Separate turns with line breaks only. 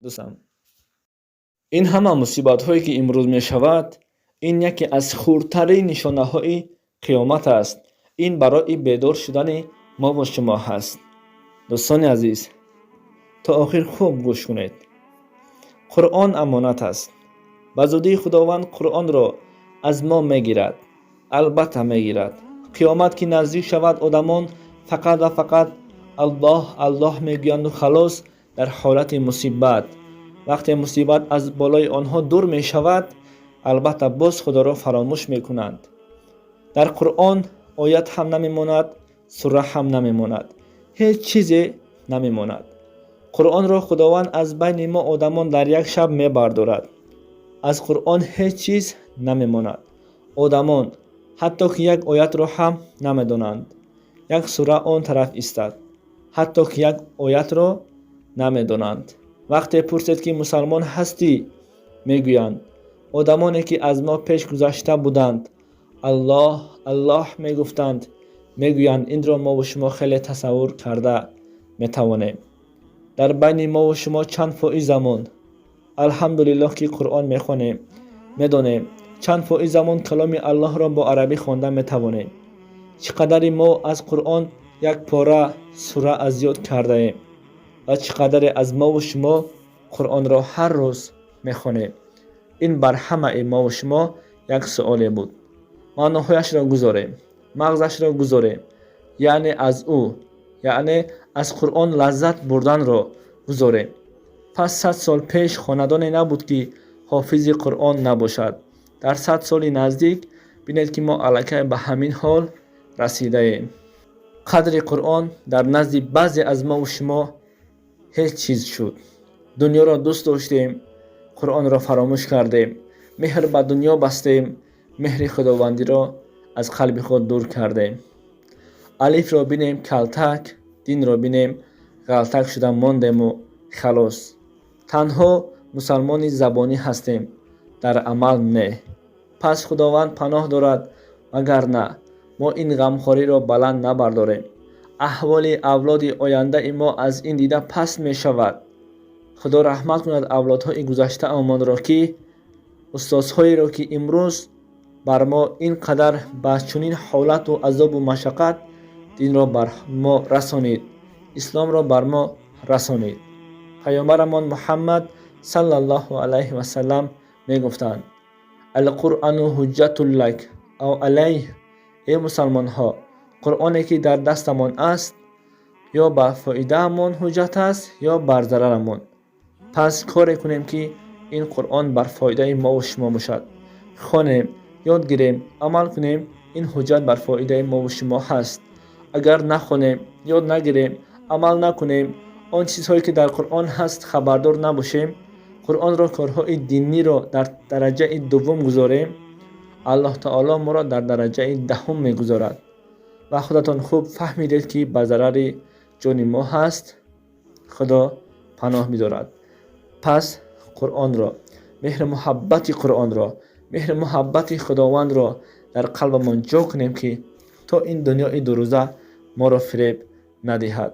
дӯстам, ин ҳама мусибатҳое ки имрӯз мешавад, ин яке аз хурдтарин нишонаҳои қиёмат аст. Ин барои бедор шудани мо ва шумо ҳаст. дӯстони азиз, то охир хуб гӯш кунед. Қуръон амонат аст. ба зудии Худованд Қуръонро аз мо мегирад. Албатта мегирад. қиёмат ки наздик шавад, одамон фақат ва фақат аллоҳ аллоҳ мегӯянду халос дар ҳолати мусибат. вақте мусибат аз болои онҳо дур мешавад, албатта боз Худоро фаромӯш мекунанд. дар Қуръон оят ҳам намемонад, сура ҳам намемонад, ҳеҷ чизе намемонад. Қуръонро Худованд аз байни мо одамон дар як шаб мебардорад. аз Қуръон ҳеҷ чиз намемонад. одамон ҳатто ки як оятро ҳам намедонанд. як сура он тараф истад, ҳатто ки як оятро намедонанд. вақте пурсед ки мусалмон ҳастӣ, мегӯянд одамоне ки аз мо пеш гузашта буданд, аллоҳ аллоҳ мегуфтанд, мегӯянд. инро мо ва шумо хеле тасаввур карда метавонем. дар байни мо ва шумо чанд фоизамон алҳамдулиллоҳ ки Қуръон мехонем, медонем. чанд фоизамон каломи аллоҳро бо арабӣ хонда метавонем. чӣ қадари мо аз Қуръон як пора сура аз ёд кардаем ва чӣ қадаре аз мо ва шумо Қуръонро ҳар рӯз мехонем. ин бар ҳамаи мо ва шумо як суоле буд. маъноҳояшро гузорем, мағзашро гузорем, яъне аз ӯ, яъне аз Қуръон лаззат бурданро гузорем. пас 100 сол пеш хонадоне набуд ки ҳофизи Қуръон набошад. дар 100 соли наздик бинед ки мо аллакай ба ҳамин ҳол расидаем. қадри Қуръон дар назди баъзе аз мо ва шумо ҳеҷ чиз шуд. дунёро дӯст доштем, Қуръонро фаромӯш кардем. меҳр ба дунё бастем, меҳри худовандиро аз қалби худ дур кардем. алифро бинем калтак, динро бинем ғалтак шуда мондему халос. танҳо мусалмони забонӣ ҳастем, дар амал не. пас Худованд паноҳ дорад, вагарна мо ин ғамхориро баланд набардорем. аҳволи авлоди ояндаи мо аз ин дида паст мешавад. худо раҳмат кунад авлодҳои гузаштаамонро ки устозҳоеро ки имрӯз бар мо ин қадар ба чунин ҳолату азобу машаққат динро бар мо расонид, исломро бар мо расонид. пайғамбарамон Муҳаммад саллаллоҳу алайҳи васалам мегуфтанд: алқуръану ҳуҷҷатун лак ав алайҳ. эй мусалмонҳо, Қуръоне ки дар дастамон аст, ё ба фоидаамон ҳуҷҷат аст, ё бар зарарамон. пас коре кунем ки ин Қуръон бар фоидаи мо ва шумо бошад. хонем, ёд гирем, амал кунем. ин ҳуҷҷат бар фоидаи мо ва шумо ҳаст. агар нахонем, ёд нагирем, амал накунем, он чизҳое ки дар Қуръон ҳаст хабардор набошем, Қуръонро корҳои диниро дар дараҷаи дуввум гузорем, аллоҳ таоло моро дар дараҷаи даҳум мегузорад. ва худатон хуб фаҳмидед ки ба зарари ҷони мо ҳаст. худо паноҳ бидорад. пас Қуръонро, меҳру муҳаббати Қуръонро, меҳру муҳаббати Худовандро дар қалбамон ҷо кунем ки то ин дунёи дурӯза моро фиреб надиҳад.